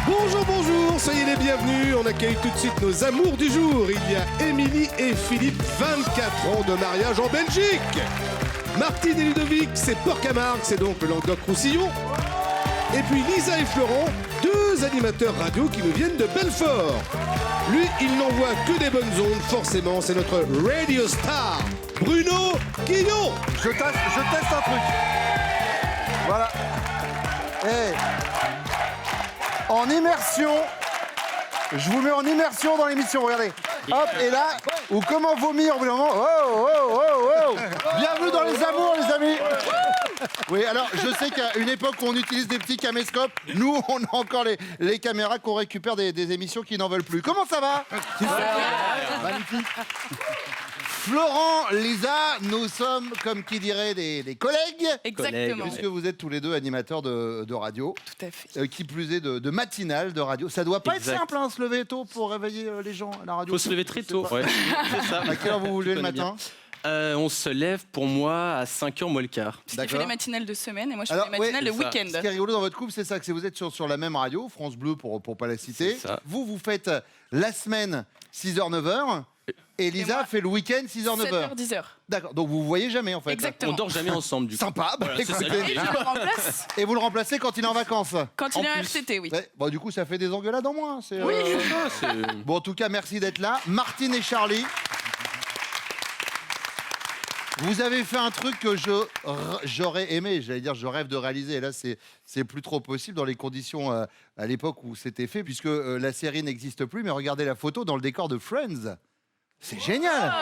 Bonjour, bonjour, soyez les bienvenus. On accueille tout de suite nos amours du jour. Il y a Émilie et Philippe, 24 ans de mariage en Belgique. Martine et Ludovic, c'est Port-Camargue, c'est donc le Languedoc-Roussillon. Et puis Lisa et Florent, deux animateurs radio qui nous viennent de Belfort. Lui, il n'envoie que des bonnes ondes, forcément, c'est notre radio star, Bruno Guillon. Je teste un truc. Voilà. Hey. En immersion. Je vous mets en immersion dans l'émission, regardez. Hop, et là, ou comment vomir au bout d'un moment. Oh, oh, oh, oh. Bienvenue dans les amours, les amis. Oui, alors, je sais qu'à une époque où on utilise des petits caméscopes, nous, on a encore les caméras qu'on récupère des émissions qui n'en veulent plus. Comment ça va? Magnifique. Florent, Lisa, nous sommes, comme qui dirait, des collègues. Exactement. Puisque vous êtes tous les deux animateurs de radio. Tout à fait. Qui plus est de matinale de radio. Ça doit pas Exact. être simple, hein, se lever tôt pour réveiller les gens à la radio. Faut se lever très tôt. Ouais. C'est ça. À quelle heure vous vous levez le connais bien. matin? On se lève pour moi à 5h moins le quart. Tu fais les matinales de semaine et moi je fais Alors, les matinales ouais, le c'est ça. week-end. Ce qui est rigolo dans votre couple, c'est ça, que vous êtes sur la même radio, France Bleu pour pas la citer. C'est ça. Vous faites la semaine 6h, 9h. Et Lisa moi, fait le week-end 6h, 9h. 7h, 10h. D'accord, donc vous vous voyez jamais en fait. Exactement. On dort jamais ensemble du coup. Sympa, bah, Voilà, c'est ça, écoutez. Et je le remplace Et vous le remplacez quand il est en vacances. quand il est en plus. RTT, oui. Ouais, bon, du coup, ça fait des engueulades en moins. Oui. Ah, c'est- Bon, en tout cas, merci d'être là. Martine et Charlie. Vous avez fait un truc que j'aurais aimé, j'allais dire je rêve de réaliser. Et là, c'est plus trop possible dans les conditions à l'époque où c'était fait, puisque la série n'existe plus. Mais regardez la photo dans le décor de Friends. C'est génial.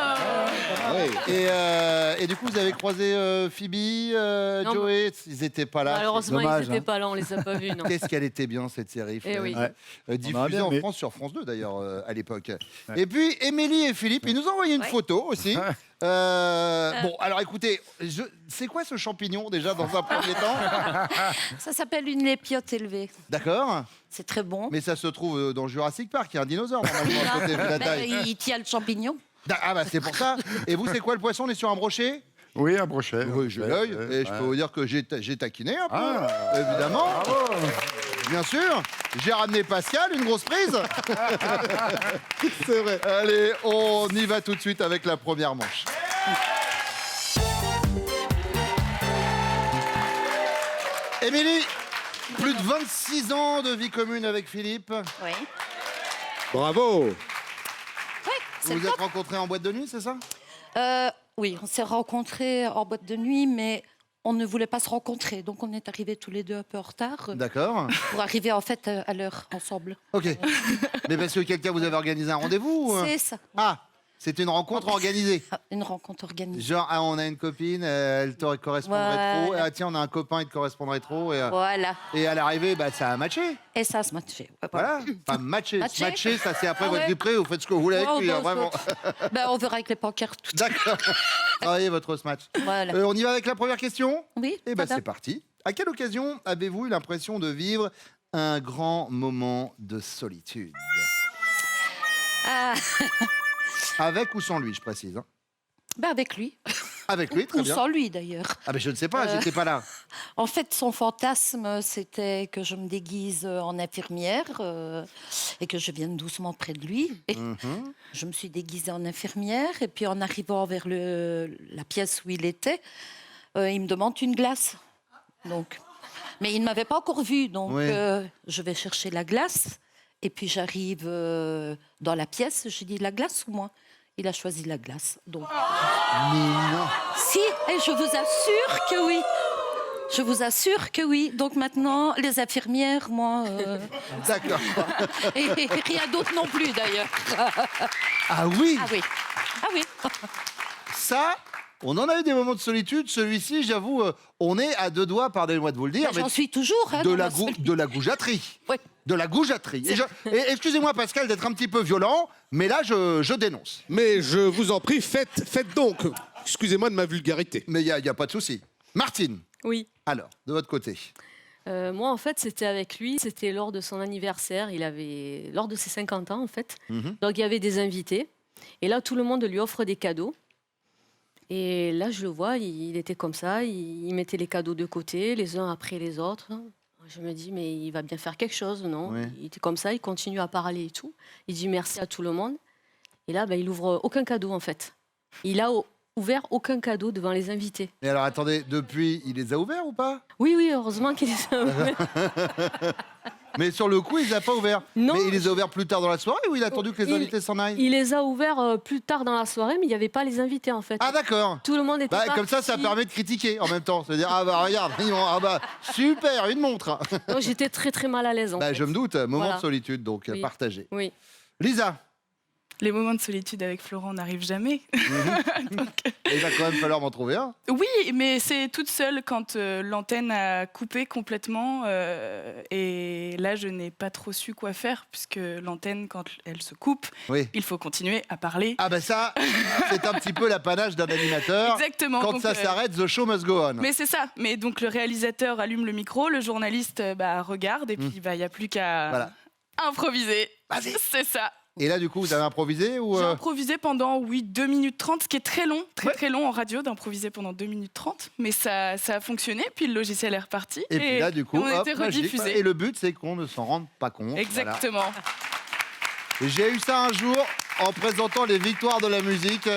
Et du coup, vous avez croisé Phoebe, Non. Joey. Ils n'étaient pas là. Malheureusement, Dommage, ils n'étaient pas là, on les a pas vus, non. Qu'est-ce qu'elle était bien cette série, Eh oui. Friends. aurait Diffusée bien en aimé. France sur France 2 d'ailleurs à l'époque. Et puis Émilie et Philippe, ils nous ont envoyé une Ouais. photo aussi. Bon, alors écoutez, c'est quoi ce champignon déjà dans un premier temps? Ça s'appelle une lépiote élevée. D'accord. C'est très bon. Mais ça se trouve dans Jurassic Park, il y a un dinosaure normalement à côté de la Mais taille. il tient le champignon. Ah bah c'est pour ça. Et vous, c'est quoi le poisson? On est sur un brochet? Oui, un brochet. Oui, j'ai l'œil. Et je peux vous dire que j'ai taquiné un peu, évidemment. Bien sûr. J'ai ramené Pascal, une grosse prise. C'est vrai. Allez, on y va tout de suite avec la première manche. Émilie, plus de 26 ans de vie commune avec Philippe. Oui. Bravo. C'est Vous le vous êtes top. rencontrés en boîte de nuit, c'est ça? Oui, on s'est rencontrés en boîte de nuit, mais on ne voulait pas se rencontrer. Donc on est arrivés tous les deux un peu en retard D'accord. pour arriver en fait à l'heure ensemble. Ok. Mais parce que quelqu'un vous avez organisé un rendez-vous ou... C'est ça. Ah, c'est une rencontre organisée. Ah, une rencontre organisée. Genre, ah, on a une copine, elle te correspondrait trop. Voilà. Ah, tiens, on a un copain, il te correspondrait trop. Voilà. Et à l'arrivée, bah, ça a matché. Et ça se matchait. Ouais, Voilà. Enfin, matché. Matché. Matché, ça, c'est après Ah votre ouais. vie privée, vous faites ce que vous voulez avec Ouais, lui, bah, hein, vraiment. Ben, on verra avec les pancartes tout à D'accord. Travaillez votre match. Voilà. On y va avec la première question? Oui. Eh ben, voilà. c'est parti. À quelle occasion avez-vous eu l'impression de vivre un grand moment de solitude? Ah, Avec ou sans lui, je précise. Hein. ben avec lui. Avec lui, très Ou bien. sans lui d'ailleurs. Ah, mais je ne sais pas, j'étais pas là. En fait, son fantasme, c'était que je me déguise en infirmière et que je vienne doucement près de lui. Et Mhm. je me suis déguisée en infirmière et puis en arrivant vers la pièce où il était, il me demande une glace. Donc, mais il ne m'avait pas encore vue, donc Oui. je vais chercher la glace. Et puis j'arrive dans la pièce, je dis la glace ou moi? Il a choisi la glace. Donc, Mais non. si, et je vous assure que oui. Je vous assure que oui. Donc maintenant, les infirmières, moi, D'accord. et rien d'autre non plus d'ailleurs. Ah oui, Ah oui, ah oui. ça, on en a eu des moments de solitude. Celui-ci, j'avoue, on est à deux doigts, pardonnez-moi de vous le dire, Ben, j'en suis toujours. Hein, de dans la, ma solitude. de la goujaterie. Ouais. De la goujaterie. Et excusez-moi, Pascal, d'être un petit peu violent, mais là, je dénonce. Mais je vous en prie, faites donc. Excusez-moi de ma vulgarité. Mais il n'y a pas de souci. Martine, Oui. alors, de votre côté. Moi, en fait, c'était avec lui. C'était lors de son anniversaire. Lors de ses 50 ans, en fait. Mhm. Donc, il y avait des invités. Et là, tout le monde lui offre des cadeaux. Et là, je le vois, il était comme ça. Il mettait les cadeaux de côté, les uns après les autres. Je me dis, mais il va bien faire quelque chose, non? Oui. Il était comme ça, il continue à parler et tout. Il dit merci à tout le monde. Et là, il ouvre aucun cadeau, en fait. Il a ouvert aucun cadeau devant les invités. Et alors, attendez, depuis, il les a ouverts ou pas? Oui, oui, heureusement qu'il les a ouverts. Mais sur le coup, il les a pas ouverts. Non. Mais il les a ouverts plus tard dans la soirée ou il a attendu que les invités s'en aillent? Il les a ouverts plus tard dans la soirée, mais il n'y avait pas les invités, en fait. Ah d'accord. Tout le monde était parti. Comme ça permet de critiquer en même temps. C'est-à-dire, ah bah regarde, super, une montre. Donc, j'étais très, très mal à l'aise, en fait. Je me doute, moment Voilà. de solitude, donc Oui. partagé. Oui. Lisa, Les moments de solitude avec Florent n'arrivent jamais. il va quand même falloir m'en trouver un. Oui, mais c'est toute seule quand l'antenne a coupé complètement. Et là, je n'ai pas trop su quoi faire, puisque l'antenne, quand elle se coupe, Oui. il faut continuer à parler. Ah bah ça, c'est un petit peu l'apanage d'un animateur. Exactement. Quand donc, ça s'arrête, the show must go on. Mais c'est ça. Mais donc le réalisateur allume le micro, le journaliste regarde, et puis il n'y a plus qu'à Voilà. improviser. Vas-y. C'est ça. Et là, du coup, vous avez improvisé ou J'ai improvisé pendant, 2 minutes 30, ce qui est très long, Ouais. très long en radio d'improviser pendant 2 minutes 30. Mais ça a fonctionné, puis le logiciel est reparti. Et puis là, du coup, on a hop, été magique. rediffusé. Et le but, c'est qu'on ne s'en rende pas compte. Exactement. Voilà. J'ai eu ça un jour en présentant les victoires de la musique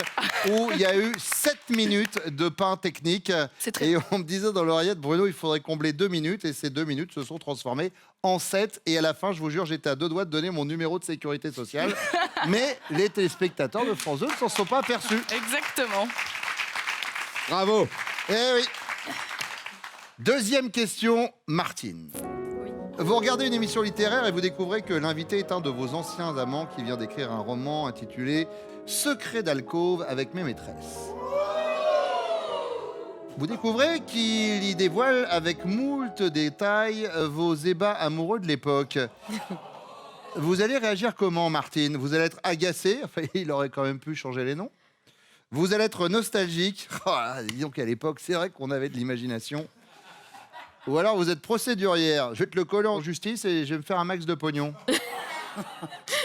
où il y a eu 7 minutes de pain technique. C'est très Et on me disait dans l'oreillette, Bruno, il faudrait combler 2 minutes. Et ces 2 minutes se sont transformées en 7. Et à la fin, je vous jure, j'étais à 2 doigts de donner mon numéro de sécurité sociale. Mais les téléspectateurs de France 2 ne s'en sont pas aperçus. Exactement. Bravo. Eh oui. Deuxième question, Martine. Oui. Vous regardez une émission littéraire et vous découvrez que l'invité est un de vos anciens amants qui vient d'écrire un roman intitulé « Secret d'alcôve avec mes maîtresses ». Vous découvrez qu'il y dévoile avec moult détails vos ébats amoureux de l'époque. Vous allez réagir comment, Martine? Vous allez être agacée, enfin, il aurait quand même pu changer les noms. Vous allez être nostalgique. Oh là, disons qu'à l'époque, c'est vrai qu'on avait de l'imagination. Ou alors vous êtes procédurière. Je vais te le coller en justice et je vais me faire un max de pognon.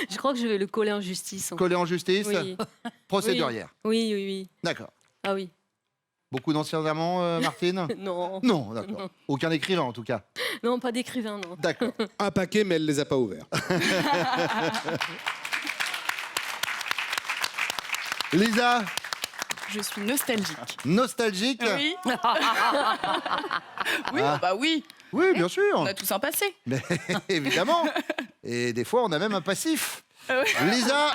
Je crois que je vais le coller en justice. Coller en justice, Oui. procédurière. Oui, oui, oui. D'accord. Ah oui. Beaucoup d'anciens amants, Martine? Non. Non, d'accord. Non. Aucun écrivain en tout cas. Non, pas d'écrivain, non. D'accord. Un paquet, mais elle les a pas ouverts. Lisa, Je suis nostalgique. nostalgique? Oui. Oui, Ah. bah oui. Oui, bien sûr. On a tous un passé. Mais évidemment. Et des fois, on a même un passif. Ah oui. Lisa,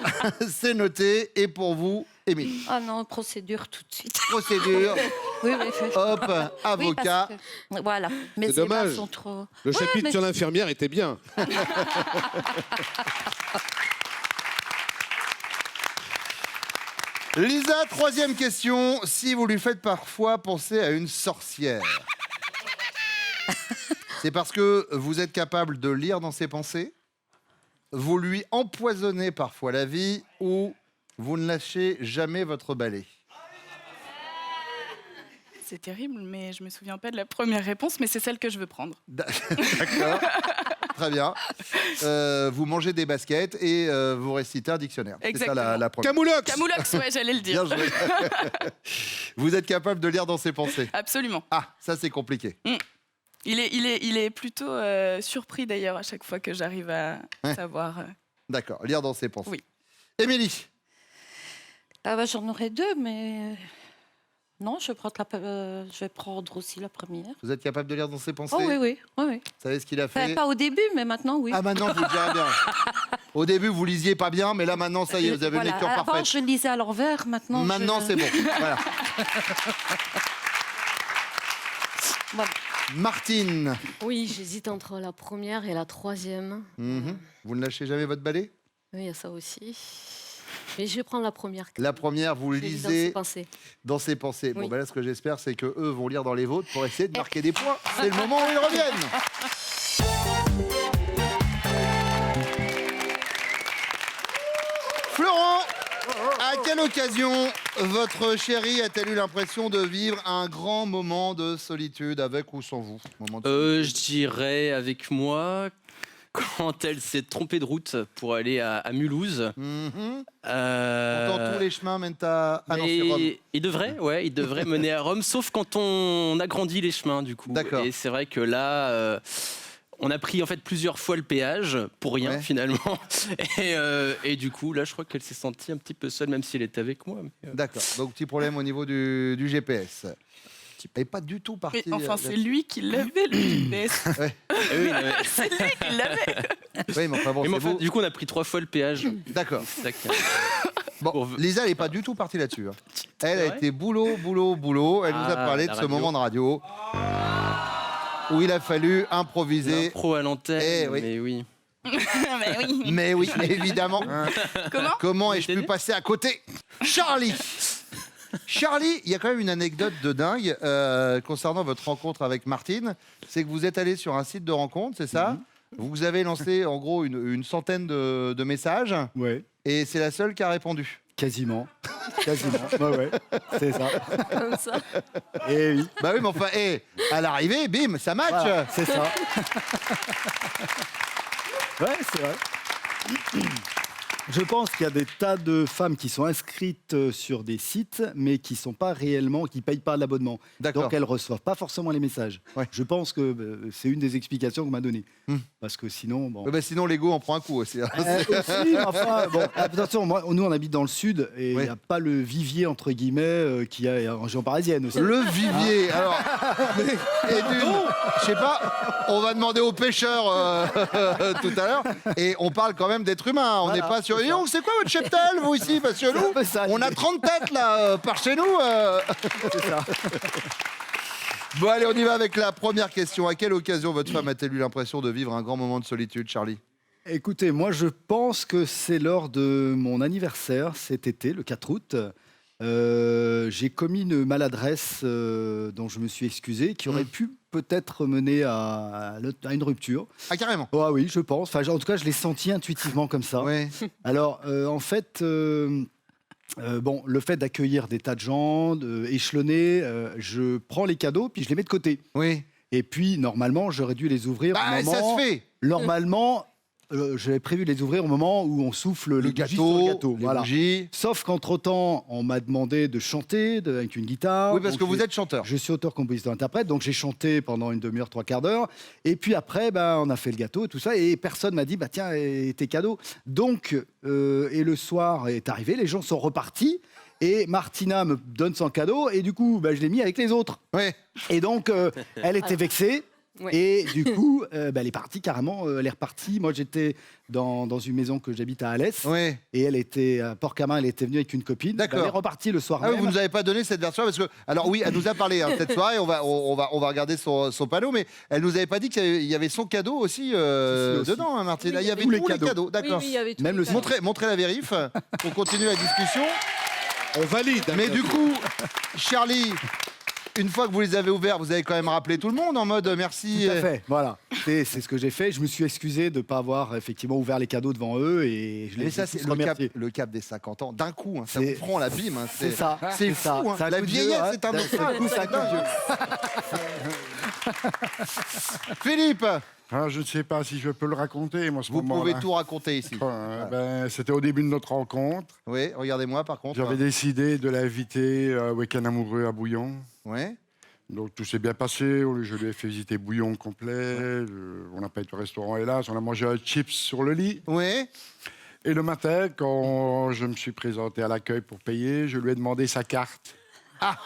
c'est noté. Et pour vous, Émilie. Ah non, procédure tout de suite. Procédure, Oui, oui. hop, Oui, avocat. parce que- voilà. Mes C'est dommage. ébats sont trop... Le Ouais, chapitre mais- sur l'infirmière était bien. Lisa, troisième question. Si vous lui faites parfois penser à une sorcière, c'est parce que vous êtes capable de lire dans ses pensées, vous lui empoisonnez parfois la vie ou vous ne lâchez jamais votre balai. C'est terrible, mais je me souviens pas de la première réponse, mais c'est celle que je veux prendre. D'accord. Très bien. Vous mangez des baskets et vous récitez un dictionnaire. C'est ça Exactement. la première. Camoulox. Camoulox, ouais, j'allais le dire. Bien joué. Vous êtes capable de lire dans ses pensées. Absolument. Ah, ça c'est compliqué. Il est plutôt surpris d'ailleurs à chaque fois que j'arrive à savoir. D'accord, lire dans ses pensées. Oui. Émilie, Ah bah, j'en aurais deux, mais... Non, je vais prendre aussi la première. vous êtes capable de lire dans ses pensées? Oh oui, oui. oui, oui. Vous savez ce qu'il a Enfin, fait? pas au début, mais maintenant, oui. Ah, maintenant vous le direz bien. Au début, vous lisiez pas bien, mais là maintenant, ça y est, vous avez Voilà. une lecture Avant, parfaite. je lisais à l'envers, maintenant... Maintenant, c'est bon. Voilà. Voilà. Martine, Oui, j'hésite entre la première et la troisième. vous ne lâchez jamais votre balai? Oui, il y a ça aussi. Mais je vais prendre la première. La première, vous Je lis dans ses lisez pensées. dans ses pensées. Bon, Oui. ben là, ce que j'espère, c'est que eux vont lire dans les vôtres pour essayer de marquer des points. C'est le moment où ils reviennent. Florent, à quelle occasion votre chérie a-t-elle eu l'impression de vivre un grand moment de solitude, avec ou sans vous? Moment de Je dirais avec moi quand elle s'est trompée de route pour aller à Mulhouse. Mhm. Euh, Pourtant, tous les chemins mènent à... Ah non, c'est mais Rome. il devrait mener à Rome, sauf quand on agrandit les chemins, du coup. D'accord. Et c'est vrai que là, On a pris en fait plusieurs fois le péage pour rien finalement. Et du coup, là, je crois qu'elle s'est sentie un petit peu seule, même si elle était avec moi. D'accord. Donc petit problème au niveau du GPS. Elle n'est pas du tout parti. Mais enfin, c'est lui qui l'avait, le GPS. Oui, mais... C'est lui qui l'avait. Oui, mais enfin bon, en fait, du coup, on a pris 3 fois le péage. D'accord. C'est ça qui a- Bon, Lisa, elle n'est pas du tout partie là-dessus. Elle a été boulot, boulot, boulot. Elle nous a parlé de ce moment de radio où il a fallu improviser. Pro à l'antenne, oui. mais oui. Mais oui. Mais oui, évidemment. Comment ai-je pu dit passer à côté? Charlie, il y a quand même une anecdote de dingue concernant votre rencontre avec Martine. C'est que vous êtes allé sur un site de rencontre, c'est ça? Vous avez lancé en gros une centaine de messages. Ouais, Et c'est la seule qui a répondu. quasiment. Ouais, c'est ça. Comme ça. Et oui, Bah oui, mais enfin, à l'arrivée, bim, ça match. voilà, c'est ça. Ouais, c'est vrai. Je pense qu'il y a des tas de femmes qui sont inscrites sur des sites, mais qui sont pas réellement, qui payent pas l'abonnement. D'accord. Donc elles reçoivent pas forcément les messages. Ouais. Je pense que c'est une des explications qu'on m'a données. Parce que sinon, bon. Ouais, bah, sinon, l'ego en prend un coup aussi. Aussi, mais enfin, bon, attention, nous on habite dans le sud et il n'y a pas le vivier entre guillemets qu'il y a en région parisienne aussi. Le vivier. Alors, je sais pas, on va demander aux pêcheurs tout à l'heure. Et on parle quand même d'êtres humains. On n'est Voilà, pas sur. c'est Et ça. donc, c'est quoi votre cheptel, vous ici? Parce que C'est un nous, peu ça, on a l'idée. 30 têtes là, par chez nous. C'est ça. Bon, allez, on y va avec la première question. À quelle occasion votre femme a-t-elle eu l'impression de vivre un grand moment de solitude, Charlie? Écoutez, moi je pense que c'est lors de mon anniversaire cet été, le 4 août. J'ai commis une maladresse dont je me suis excusé, qui aurait pu peut-être mener à une rupture. Ah, carrément. Ah oui, je pense. Enfin, en tout cas, je l'ai senti intuitivement comme ça. Ouais. Alors, en fait, bon, le fait d'accueillir des tas de gens, échelonnés, je prends les cadeaux puis je les mets de côté. Oui. Et puis, normalement, j'aurais dû les ouvrir au Bah, moment... ça se fait. Normalement, j'avais prévu de les ouvrir au moment où on souffle Le les bougies sur le gâteau, gâteau. les Voilà. bougies. Sauf qu'entre-temps, on m'a demandé de chanter avec une guitare. Oui, parce Donc, que vous êtes chanteur. Je suis auteur, compositeur, interprète, donc j'ai chanté pendant une demi-heure, 3/4 d'heure. Et puis après, on a fait le gâteau et tout ça, et personne m'a dit, bah tiens, et tes cadeaux. Donc, et le soir est arrivé, les gens sont repartis, et Martina me donne son cadeau, et du coup, je l'ai mis avec les autres. Ouais. Et donc, elle était vexée. Ouais. Et du coup, elle est partie carrément. Elle est repartie. Moi, j'étais dans une maison que j'habite à Alès. Ouais. Et elle était à Port-Camargue. Elle était venue avec une copine. D'accord. Elle est repartie le soir Ah oui, même. vous nous avez pas donné cette version parce que alors oui, elle nous a parlé cette soirée. On va regarder son panneau, mais elle nous avait pas dit qu'il y avait son cadeau aussi, Si, aussi. dedans, hein, Martine. Oui, il y avait tous les tous les cadeaux. cadeaux. D'accord. Oui, oui, il y avait tous Même les le cadeaux. Montrez la vérif. On continue la discussion. On valide. Mais du coup, Charlie, une fois que vous les avez ouverts, vous avez quand même rappelé tout le monde en mode merci. Tout à fait, voilà. C'est ce que j'ai fait. Je me suis excusé de ne pas avoir effectivement ouvert les cadeaux devant eux et je les Mais ça, ai c'est tous remerciés. le cap des 50 ans. D'un coup, hein, ça C'est- vous prend la bime. Hein, C'est ça. C'est ça. fou. Hein. C'est un La coup de vieux, vieillesse, hein. c'est un autre C'est un coup, c'est un coup de vieux. Philippe, Ah, je ne sais pas si je peux le raconter, moi, ce vous moment-là. pouvez tout raconter ici. C'était au début de notre rencontre. Oui, regardez-moi par contre. J'avais décidé de l'inviter au week-end amoureux à Bouillon. Ouais. Donc tout s'est bien passé. Je lui ai fait visiter Bouillon complet. On n'a pas été au restaurant, hélas. On a mangé un chips sur le lit. Ouais. Et le matin, quand je me suis présenté à l'accueil pour payer, je lui ai demandé sa carte. Ah.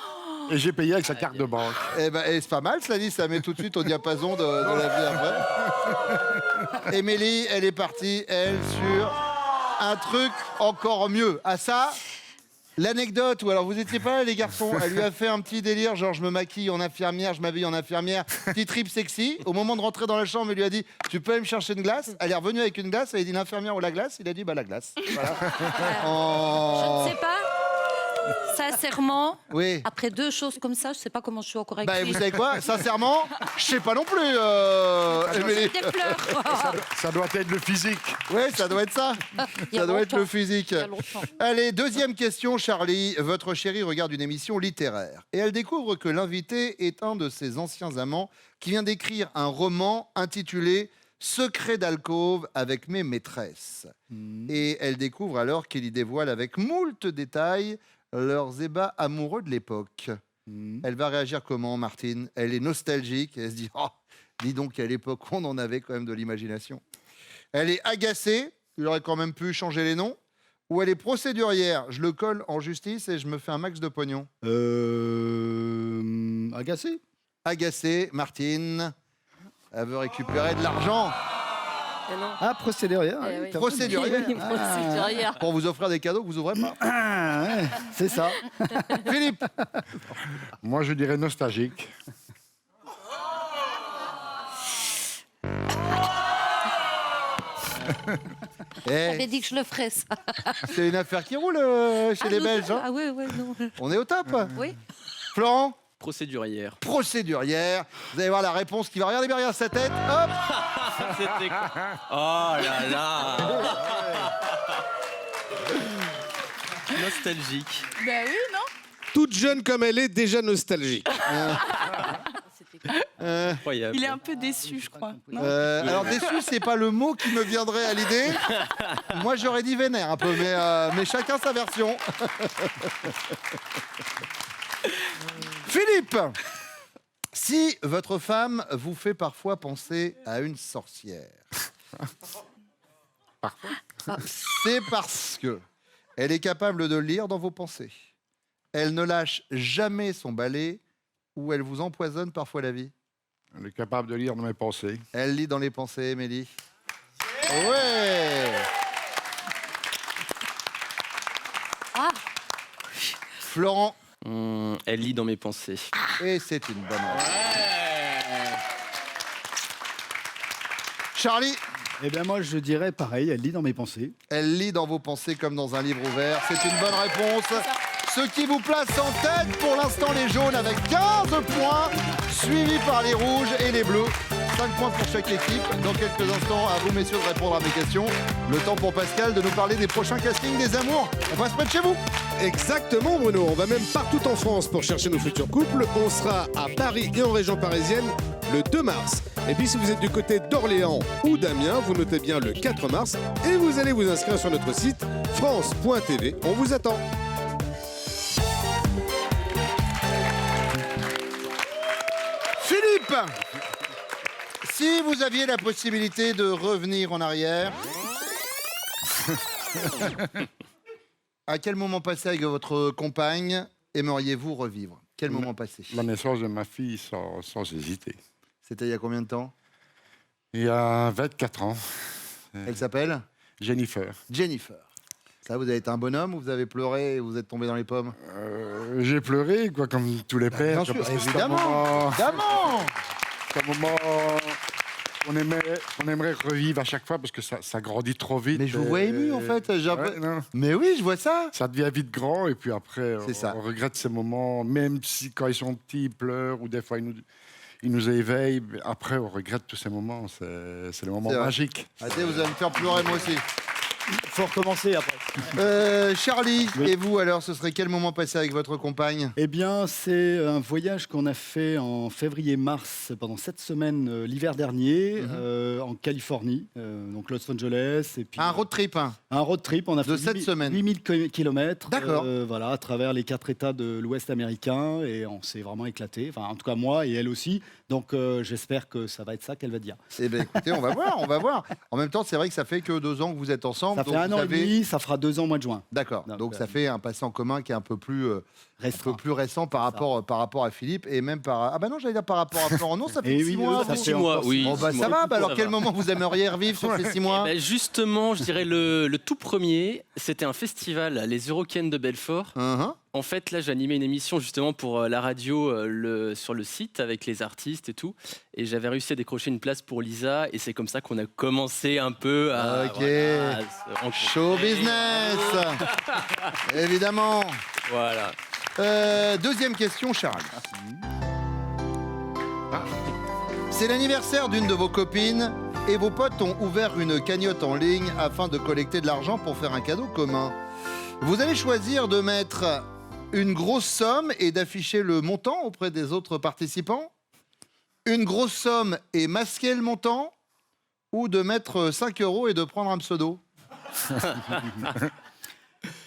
Et j'ai payé avec sa carte de banque. Eh ben, c'est pas mal, cela dit, ça met tout de suite au diapason de la vie après. Émilie, elle est partie, elle, sur un truc encore mieux. À ça, l'anecdote, ou alors vous étiez pas là, les garçons, elle lui a fait un petit délire, genre je me maquille en infirmière, je m'habille en infirmière, petit trip sexy. Au moment de rentrer dans la chambre, elle lui a dit, tu peux aller me chercher une glace? Elle est revenue avec une glace, elle a dit l'infirmière ou la glace? Il a dit, bah la glace. Voilà. Je ne sais pas. Sincèrement, Oui. après 2 choses comme ça, je ne sais pas comment je suis encore avec Bah, lui. vous savez quoi? Sincèrement, je sais pas non plus, Émilie. Des pleurs. Ça doit être le physique. Oui, ça doit être ça. Il y a Ça doit être le longtemps. physique. Il y a longtemps. Allez, deuxième question, Charlie. Votre chérie regarde une émission littéraire et elle découvre que l'invité est un de ses anciens amants qui vient d'écrire un roman intitulé Secret d'alcôve avec mes maîtresses. Et elle découvre alors qu'il y dévoile avec moult détails leurs ébats amoureux de l'époque. Elle va réagir comment, Martine? Elle est nostalgique. Elle se dit, oh, Dis donc, à l'époque, on en avait quand même de l'imagination. Elle est agacée, il aurait quand même pu changer les noms. Ou elle est procédurière, je le colle en justice et je me fais un max de pognon. Agacé. Agacée, Martine, elle veut récupérer de l'argent. Ah, procédurière. Eh oui. Procédurière. Oui, procédurière. Pour vous offrir des cadeaux que vous ouvrez pas. Ah, ouais, c'est ça. Philippe. Moi, je dirais nostalgique. J'avais dit que je le ferais, ça. C'est une affaire qui roule chez les Belges. Hein. Ah oui, oui, non. On est au top. Oui. Florent. Procédurière. Procédurière. Vous allez voir la réponse qui va. Regardez bien derrière sa tête. Hop. C'était quoi? Oh là là. Nostalgique. Bah oui, non? Toute jeune comme elle est, déjà nostalgique. Incroyable. Il est un peu déçu, je crois. Non Alors déçu, c'est pas le mot qui me viendrait à l'idée. Moi, j'aurais dit vénère un peu, mais chacun sa version. Philippe, si votre femme vous fait parfois penser à une sorcière, c'est parce que elle est capable de lire dans vos pensées. Elle ne lâche jamais son balai ou elle vous empoisonne parfois la vie. Elle est capable de lire dans mes pensées. Elle lit dans les pensées, Émilie. Ouais. Ah, Florent. Elle lit dans mes pensées. Et c'est une bonne réponse. Charlie. Eh bien, moi, je dirais pareil, elle lit dans mes pensées. Elle lit dans vos pensées comme dans un livre ouvert. C'est une bonne réponse. Ce qui vous place en tête pour l'instant les jaunes avec 15 points, suivis par les rouges et les bleus. 5 points pour chaque équipe. Dans quelques instants, à vous messieurs de répondre à mes questions. Le temps pour Pascal de nous parler des prochains castings des amours. On va se mettre chez vous. Exactement, Bruno. On va même partout en France pour chercher nos futurs couples. On sera à Paris et en région parisienne le 2 mars. Et puis si vous êtes du côté d'Orléans ou d'Amiens, vous notez bien le 4 mars et vous allez vous inscrire sur notre site france.tv. On vous attend. Philippe, si vous aviez la possibilité de revenir en arrière, à quel moment passé avec votre compagne aimeriez-vous revivre? Quel moment passé? La naissance de ma fille sans hésiter. C'était il y a combien de temps? Il y a 24 ans. Elle s'appelle Jennifer. Jennifer. Ça, vous avez été un bonhomme ou vous avez pleuré et vous êtes tombé dans les pommes? J'ai pleuré, quoi, comme tous les pères. Bien sûr, parce que c'est évidemment. Évidemment. un moment on aimerait revivre à chaque fois parce que ça grandit trop vite. Mais je vous vois ému, en fait. Ouais, non. Mais oui, je vois ça. Ça devient vite grand et puis après, C'est ça. on regrette ces moments, même si quand ils sont petits, ils pleurent ou des fois ils nous éveillent. Après, on regrette tous ces moments. C'est le moment C'est vrai. magique. Arrêtez, vous allez me faire pleurer moi aussi. Faut recommencer après. Charlie, Oui. et vous alors, ce serait quel moment passé avec votre compagne? Eh bien, c'est un voyage qu'on a fait en février-mars pendant 7 semaines l'hiver dernier en Californie, donc Los Angeles. Et puis, Un road trip, hein. un road trip. On a De fait 7 semaines. 8000 km. D'accord. Voilà, à travers les 4 États de l'Ouest américain et on s'est vraiment éclaté. Enfin, en tout cas moi et elle aussi. Donc j'espère que ça va être ça qu'elle va dire. Eh bien, écoutez, on va voir, on va voir. En même temps, c'est vrai que ça fait que 2 ans que vous êtes ensemble. Ça fait donc 1 vous an et avez- demi, ça fera 2 ans au mois de juin. D'accord. Donc, Donc ça fait un passé en commun qui est un peu plus Restreint. récent par rapport à Philippe et même par... Ah bah non, j'allais dire par rapport à Florent. Non, ça fait Et 6 oui, mois. ça vous. fait 6 mois, encore oui. Oh bah 6 ça mois. va, bah alors Ça quel va. moment vous aimeriez revivre sur ces 6 mois? Ben justement, je dirais le tout premier, c'était un festival, les Eurocaines de Belfort. Mhm. En fait, là, j'animais une émission justement pour la radio sur le site avec les artistes et tout. Et j'avais réussi à décrocher une place pour Lisa. Et c'est comme ça qu'on a commencé un peu à, Ok. voilà, à se rencontrer. Show business. Évidemment. Voilà. Deuxième question, Charles. C'est l'anniversaire d'une de vos copines et vos potes ont ouvert une cagnotte en ligne afin de collecter de l'argent pour faire un cadeau commun. Vous allez choisir de mettre une grosse somme et d'afficher le montant auprès des autres participants, une grosse somme et masquer le montant, ou de mettre 5 € et de prendre un pseudo.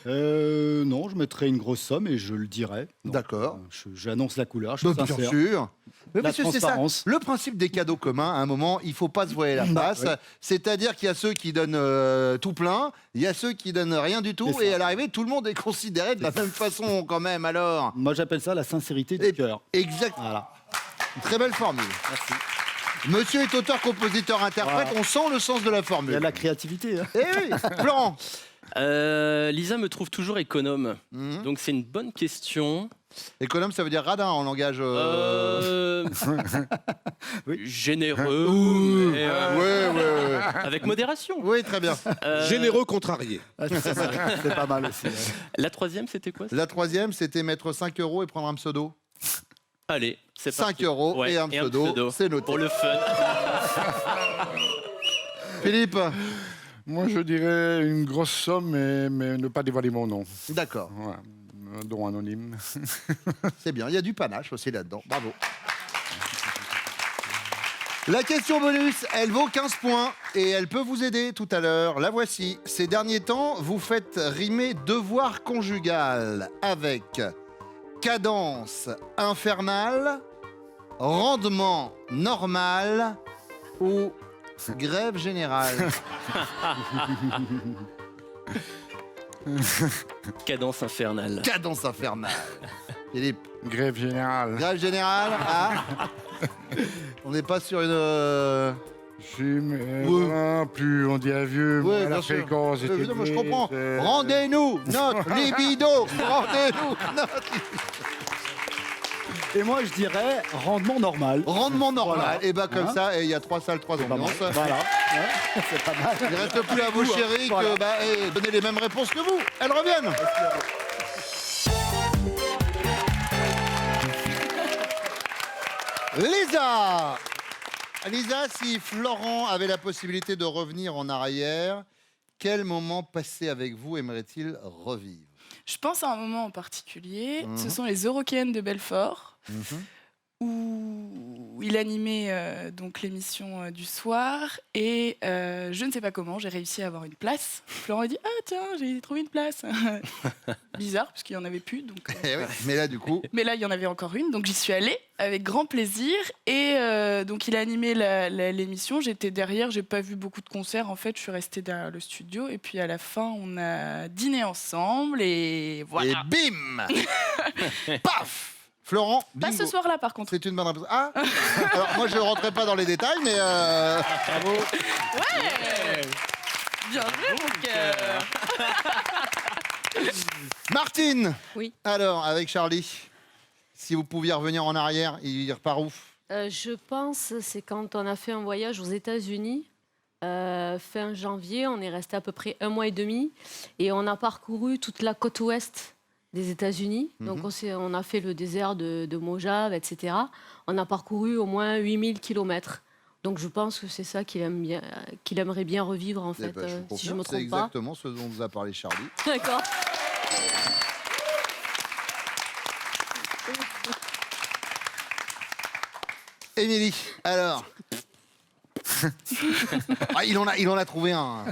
Non, je mettrais une grosse somme et je le dirais. Non. D'accord. J'annonce la couleur, je suis Bien sincère. sûr. Mais La parce que c'est ça, transparence. le principe des cadeaux communs, à un moment, il faut pas se voiler la face. oui. C'est-à-dire qu'il y a ceux qui donnent tout plein, il y a ceux qui donnent rien du tout, C'est ça. et à l'arrivée, tout le monde est considéré de la même façon quand même, alors. Moi, j'appelle ça la sincérité du cœur. Exact. Voilà. Très belle formule. Merci. Monsieur est auteur, compositeur, interprète, Voilà. on sent le sens de la Il y formule. a de la créativité. Hein. Eh oui, Florent. Lisa me trouve toujours économe. Mhm. Donc c'est une bonne question. Économe, ça veut dire radin en langage. Généreux, mais, Ouais. avec modération. Oui, très bien. Généreux contrarié. Ah, c'est pas mal aussi. La troisième, c'était quoi ça La troisième, c'était mettre 5 € et prendre un pseudo. Allez, c'est 5 parti. € Ouais, et un pseudo, c'est noté. Pour le fun. Philippe. Moi, je dirais une grosse somme, mais ne pas dévoiler mon nom. D'accord, Ouais. Un don anonyme. c'est bien. Il y a du panache aussi là-dedans. Bravo. La question bonus, elle vaut 15 points et elle peut vous aider tout à l'heure. La voici. Ces derniers temps, vous faites rimer devoir conjugal avec cadence infernale, rendement normal ou grève générale. Cadence infernale. Cadence infernale. Philippe, Grève générale. grève générale, ah on n'est pas sur une... Si, mais Oui. voilà, plus on dit à vieux, Oui, moins bien la sûr. fréquence est Évidemment, je élevée, comprends. c'est- Rendez-nous notre libido. Rendez-nous notre Et moi, je dirais rendement normal. rendement normal. Voilà. Et bah comme Hein ça, et il y a 3 salles, 3 Pas mal. ambiances. Voilà. Ouais, c'est pas mal. Il reste plus à vos chéris Voilà. que donnez les mêmes réponses que vous. Elles reviennent. Lisa. Lisa, si Florent avait la possibilité de revenir en arrière, quel moment passé avec vous aimerait-il revivre? Je pense à un moment en particulier. Mhm. Ce sont les Eurokéennes de Belfort, où il animait donc l'émission du soir. Et je ne sais pas comment, j'ai réussi à avoir une place. Florent a dit « Ah tiens, j'ai trouvé une place !» Bizarre, parce qu'il n'y en avait plus. Donc, Eh oui, mais là, du coup, Mais là, il y en avait encore une, donc j'y suis allée avec grand plaisir. Et donc, il a animé l'émission. J'étais derrière, j'ai pas vu beaucoup de concerts. En fait, je suis restée derrière le studio. Et puis, à la fin, on a dîné ensemble. Et voilà. et bim Paf Florent, Pas bingo. ce soir-là, par contre. C'est une bonne réponse. Ah alors moi, je ne rentrerai pas dans les détails, mais... Bravo. Ouais. Bien joué, mon cœur. Martine. Oui. Alors, avec Charlie, si vous pouviez revenir en arrière, il repart où? Je pense c'est quand on a fait un voyage aux États-Unis. Fin janvier, on est resté à peu près 1 mois et demi et on a parcouru toute la côte ouest des États-Unis. Donc on a fait le désert de Mojave, etc. On a parcouru au moins 8000 kilomètres. Donc je pense que c'est ça qu'il aimerait bien revivre en Eh fait, ben, je vous si je me confirme, c'est trompe pas. exactement ce dont nous a parlé Charlie. D'accord. Émilie, alors ah, il en a trouvé un.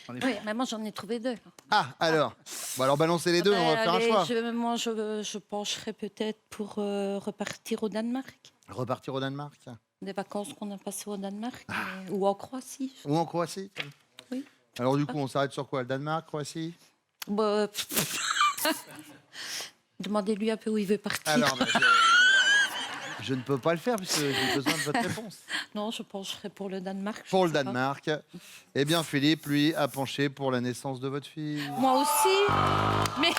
Oui, mais moi j'en ai trouvé 2. Ah, alors bon, alors balancez les deux, on va faire un choix. Moi je pencherais peut-être pour repartir au Danemark. Repartir au Danemark Des vacances qu'on a passées au Danemark ou en Croatie. ou en Croatie? Oui. Alors du coup, on s'arrête sur quoi? Le Danemark, Croatie? Bah, demandez-lui un peu où il veut partir. Alors, je ne peux pas le faire puisque j'ai besoin de votre réponse. Non, je pencherais pour le Danemark. je Pour le sais pas. Danemark. Eh bien, Philippe, lui, a penché pour la naissance de votre fille. Moi aussi. Mais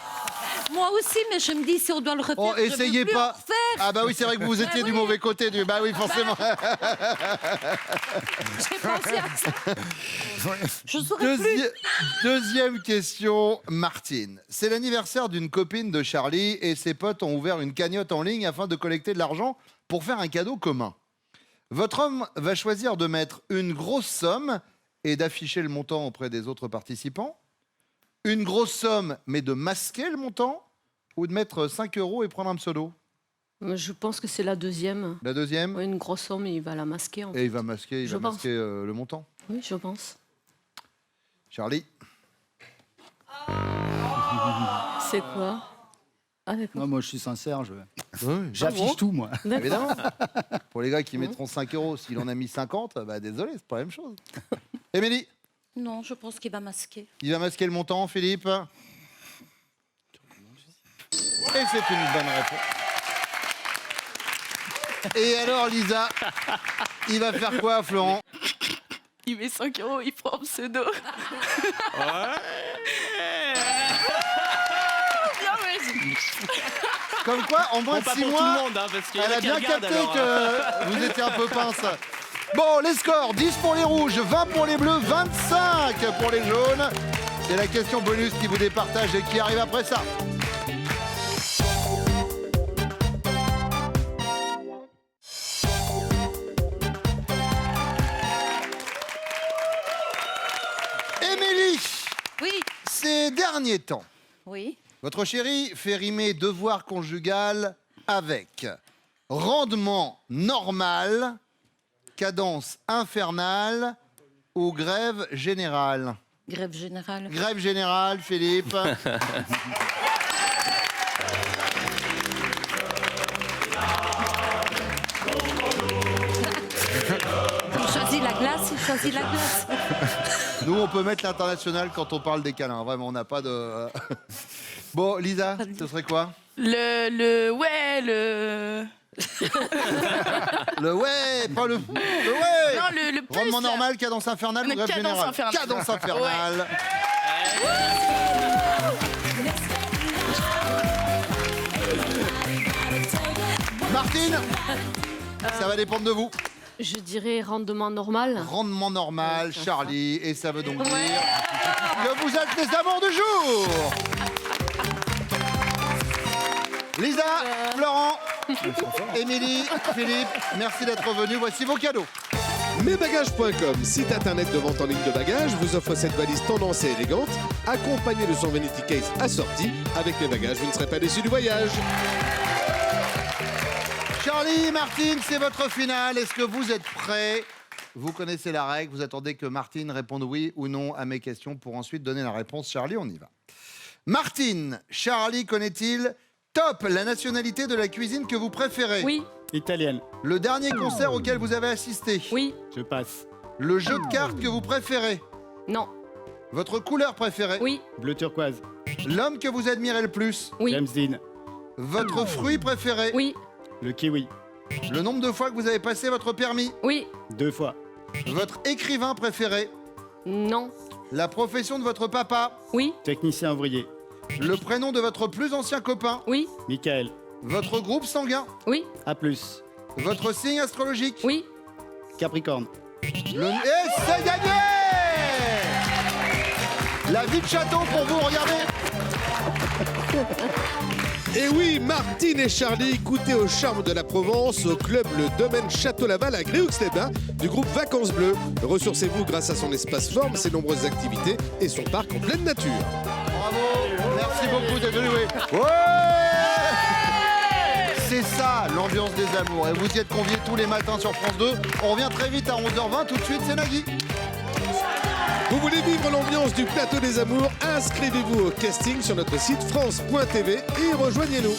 je me dis si on doit le refaire. Oh, je veux essayez plus pas. en refaire. Ah bah oui, c'est vrai que vous étiez Ah du oui. mauvais côté du... Bah oui, forcément. J'ai pensé à ça. Je saurais plus. Deuxième question, Martine. C'est l'anniversaire d'une copine de Charlie et ses potes ont ouvert une cagnotte en ligne afin de collecter de l'argent pour faire un cadeau commun. Votre homme va choisir de mettre une grosse somme et d'afficher le montant auprès des autres participants. Une grosse somme, mais de masquer le montant, ou de mettre 5 € et prendre un pseudo. Je pense que c'est la deuxième. La deuxième, Ouais, une grosse somme, il va la masquer. En fait. et il va masquer, Je pense. le montant. Oui, je pense. Charlie. C'est quoi? Ah, d'accord. Non, moi, je suis sincère, Oui, j'affiche tout, moi. évidemment. Pour les gars qui mettront 5 euros, s'il en a mis 50, bah désolé, c'est pas la même chose. Émilie, Non, je pense qu'il va masquer. il va masquer le montant, Philippe. Et c'est une bonne réponse. Et alors, Lisa, il va faire quoi, Florent? Il met 5 euros, il prend un pseudo. Bien, vas-y. Comme quoi, en moins Bon, de pas 6 pour tout mois, le monde, hein, parce qu'il y en elle a qui bien regardent, capté alors, que vous étiez un peu pince. Bon, les scores, 10 pour les rouges, 20 pour les bleus, 25 pour les jaunes. C'est la question bonus qui vous départage et qui arrive après ça. Émilie, Oui, ces derniers temps, oui. votre chéri fait rimer devoir conjugal avec rendement normal, cadence infernale ou grève générale. Grève générale. Grève générale, Philippe. Il choisit la glace, il choisit la glace. Nous, on peut mettre l'international quand on parle des câlins. Vraiment, on n'a pas de... Bon, Lisa, ce serait quoi? Le Le ouais, pas le ouais. Non, le plus. Rendement là. normal, cadence infernale ou Une grève cadence générale? infernale. Cadence infernale. Martine, ça va dépendre de vous. Je dirais rendement normal. Rendement normal, Charlie, et ça veut donc dire que vous êtes les amours du jour. Lisa, Florent, Émilie, Philippe, merci d'être venus. Voici vos cadeaux. Mesbagages.com, site internet de vente en ligne de bagages, vous offre cette valise tendance et élégante, accompagnée de son vanity case assorti. Avec mes bagages, vous ne serez pas déçus du voyage. Charlie, Martine, c'est votre finale. Est-ce que vous êtes prêts? Vous connaissez la règle. Vous attendez que Martine réponde oui ou non à mes questions pour ensuite donner la réponse. Charlie, on y va. Martine, Charlie connaît-il top la nationalité de la cuisine que vous préférez? Oui, Italienne. Le dernier concert auquel vous avez assisté? oui, Je passe. Le jeu de cartes que vous préférez? non, Votre couleur préférée? oui, Bleu turquoise. L'homme que vous admirez le plus? oui, James Dean. Votre fruit préféré? oui, Le kiwi. Le nombre de fois que vous avez passé votre permis? oui, 2 fois. Votre écrivain préféré? non, La profession de votre papa? oui, Technicien ouvrier. Le prénom de votre plus ancien copain? oui, Michael. Votre groupe sanguin? oui, A+. Votre signe astrologique? oui. Capricorne. Et c'est gagné! La vie de château pour vous, regardez! Et oui, Martine et Charlie, goûtez au charme de la Provence au club Le Domaine Château-Laval à Gréoux-les-Bains du groupe Vacances Bleues. Ressourcez-vous grâce à son espace forme, ses nombreuses activités et son parc en pleine nature. Bravo! Merci beaucoup d'être venu. Ouais! C'est ça, l'ambiance des amours. Et vous y êtes conviés tous les matins sur France 2. On revient très vite à 11h20. Tout de suite, c'est Nagui. Vous voulez vivre l'ambiance du plateau des amours? Inscrivez-vous au casting sur notre site France.tv et rejoignez-nous.